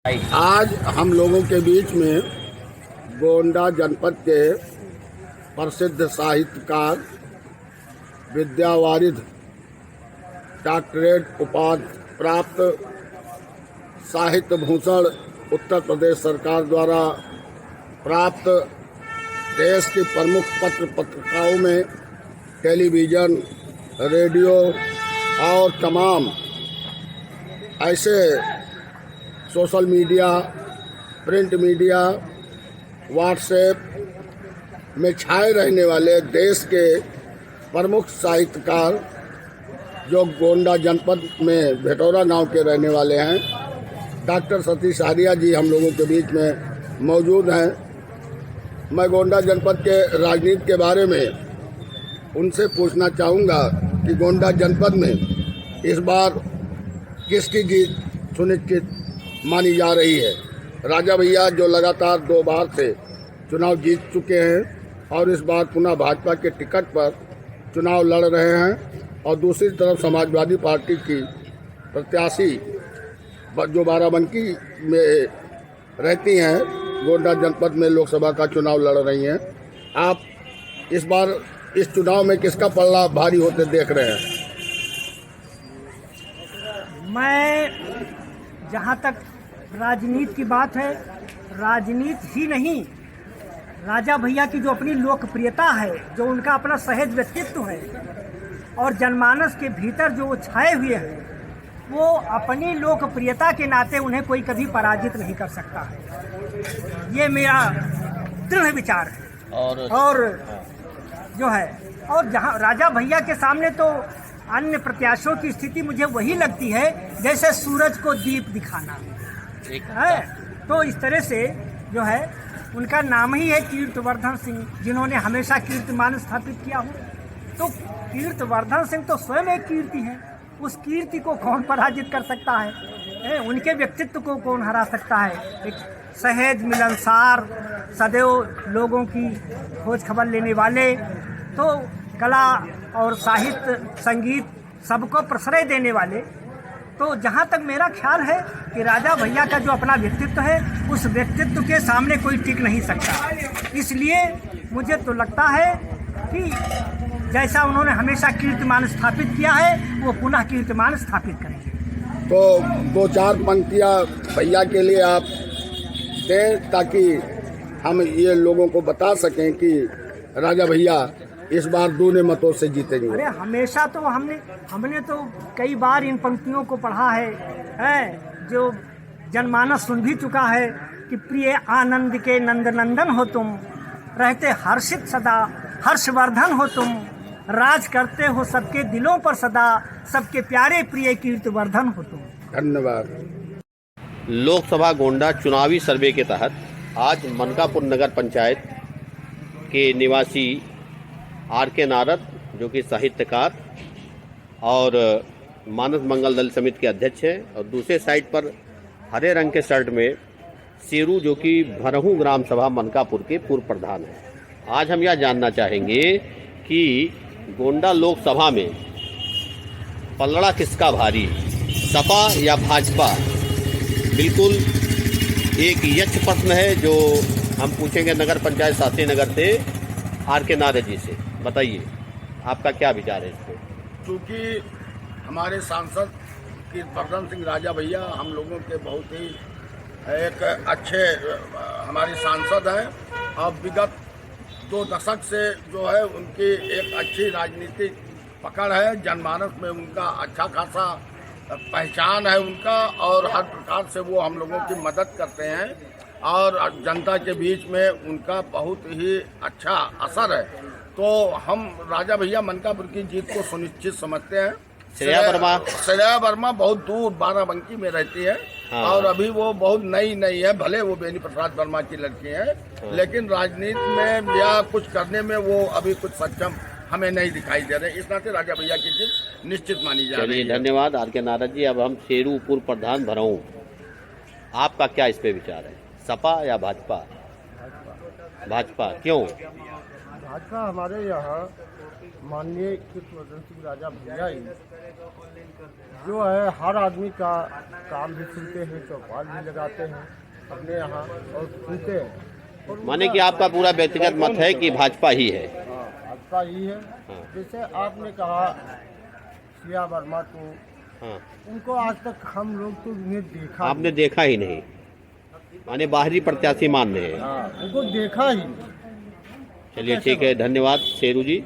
आज हम लोगों के बीच में गोंडा जनपद के प्रसिद्ध साहित्यकार विद्यावारिध डॉक्टरेट उपाधि प्राप्त साहित्य भूषण उत्तर प्रदेश सरकार द्वारा प्राप्त देश के प्रमुख पत्रिकाओं में टेलीविज़न, रेडियो और तमाम ऐसे social media, print media, WhatsApp में छाए रहने वाले देश के प्रमुख साहित्यकार जो गोंडा जनपद में भेटौरा गांव के रहने वाले हैं, डॉक्टर सतीश आर्या जी हम लोगों के बीच में मौजूद हैं। मैं गोंडा जनपद के राजनीति के बारे में उनसे पूछना चाहूँगा कि गोंडा जनपद में इस बार किसकी जीत सुनिश्चित मानी जा रही है। राजा भैया जो लगातार 2 बार से चुनाव जीत चुके हैं और इस बार पुनः भाजपा के टिकट पर चुनाव लड़ रहे हैं, और दूसरी तरफ समाजवादी पार्टी की प्रत्याशी जो बाराबंकी में रहती हैं, गोंडा जनपद में लोकसभा का चुनाव लड़ रही हैं। आप इस बार इस चुनाव में किसका पल्ला भारी होते देख रहे हैं? मैं जहाँ तक राजनीति की बात है, राजनीति ही नहीं, राजा भैया की जो अपनी लोकप्रियता है, जो उनका अपना सहज व्यक्तित्व है और जनमानस के भीतर जो वो छाए हुए हैं, वो अपनी लोकप्रियता के नाते उन्हें कोई कभी पराजित नहीं कर सकता है। ये मेरा दृढ़ विचार है। और जो है, और जहाँ राजा भैया के सामने तो अन्य प्रत्याशियों की स्थिति मुझे वही लगती है जैसे सूरज को दीप दिखाना है। तो इस तरह से जो है, उनका नाम ही है कीर्तिवर्धन सिंह, जिन्होंने हमेशा कीर्तिमान स्थापित किया हो। तो कीर्तिवर्धन सिंह तो स्वयं एक कीर्ति है, उस कीर्ति को कौन पराजित कर सकता है? उनके व्यक्तित्व को कौन हरा सकता है? एक सहज, मिलनसार, सदैव लोगों की खोज खबर लेने वाले, तो कला और साहित्य, संगीत सबको प्रश्रय देने वाले। तो जहाँ तक मेरा ख्याल है कि राजा भैया का जो अपना व्यक्तित्व है, उस व्यक्तित्व के सामने कोई टिक नहीं सकता। इसलिए मुझे तो लगता है कि जैसा उन्होंने हमेशा कीर्तिमान स्थापित किया है, वो पुनः कीर्तिमान स्थापित करेंगे। तो 2-4 पंक्तियाँ भैया के लिए आप दें ताकि हम ये लोगों को बता सकें कि राजा भैया इस बार 2 मतों से जीतेंगे। अरे हमेशा तो हमने तो कई बार इन पंक्तियों को पढ़ा है, जो जनमानस सुन भी चुका है कि प्रिय आनंद के नंदनंदन हो तुम, रहते हर्षित सदा हर्षवर्धन हो तुम, राज करते हो सबके दिलों पर सदा, सबके प्यारे प्रिय कीर्तिवर्धन हो तुम। धन्यवाद। लोकसभा गोंडा चुनावी सर्वे के तहत आज मनकापुर नगर पंचायत के निवासी आर.के. नारद, जो कि साहित्यकार और मानस मंगल दल समिति के अध्यक्ष हैं, और दूसरे साइड पर हरे रंग के शर्ट में शेरू, जो कि भरहू ग्राम सभा मनकापुर के पूर्व प्रधान हैं। आज हम यह जानना चाहेंगे कि गोंडा लोकसभा में पलड़ा किसका भारी, सपा या भाजपा? बिल्कुल एक यक्ष प्रश्न है जो हम पूछेंगे नगर पंचायत शास्त्री नगर से आर.के. नारद जी से। बताइए आपका क्या विचार है इस पर? चूँकि हमारे सांसद कीर्तिवर्धन सिंह राजा भैया हम लोगों के बहुत ही एक अच्छे हमारे सांसद हैं, और विगत 2 दशक से जो है उनकी एक अच्छी राजनीतिक पकड़ है, जनमानस में उनका अच्छा खासा पहचान है उनका, और हर प्रकार से वो हम लोगों की मदद करते हैं, और जनता के बीच में उनका बहुत ही अच्छा असर है। तो हम राजा भैया मनकापुर की जीत को सुनिश्चित समझते हैं। श्रेया वर्मा बहुत दूर बाराबंकी में रहती है। हाँ। और अभी वो बहुत नई है, भले वो बेनी प्रसाद वर्मा की लड़की है। हाँ। लेकिन राजनीति में या कुछ करने में वो अभी कुछ सक्षम हमें नहीं दिखाई दे रहे। इस नाते राजा भैया की जीत निश्चित मानी जा रही है। धन्यवाद आर.के. नारद जी। अब हम शेरू पूर्व प्रधान भरहूं, आपका क्या इस पे विचार है, सपा या भाजपा? भाजपा क्यों? भाजपा हमारे यहाँ माननीय कृष्णवर्धन सिंह राजा भैया ही जो है हर आदमी का काम भी सुनते हैं, चौपाल भी लगाते हैं अपने यहाँ और सुनते हैं। और माने कि आपका पूरा व्यक्तिगत मत है कि भाजपा ही है। हाँ, भाजपा ही है। हाँ। जैसे आपने कहा सिया वर्मा को, हाँ, उनको आज तक हम लोग तो उन्हें देखा आपने देखा ही नहीं, माने बाहरी प्रत्याशी मान रहे हैं। हाँ, उनको देखा ही नहीं। चलिए ठीक है, धन्यवाद शेरू जी।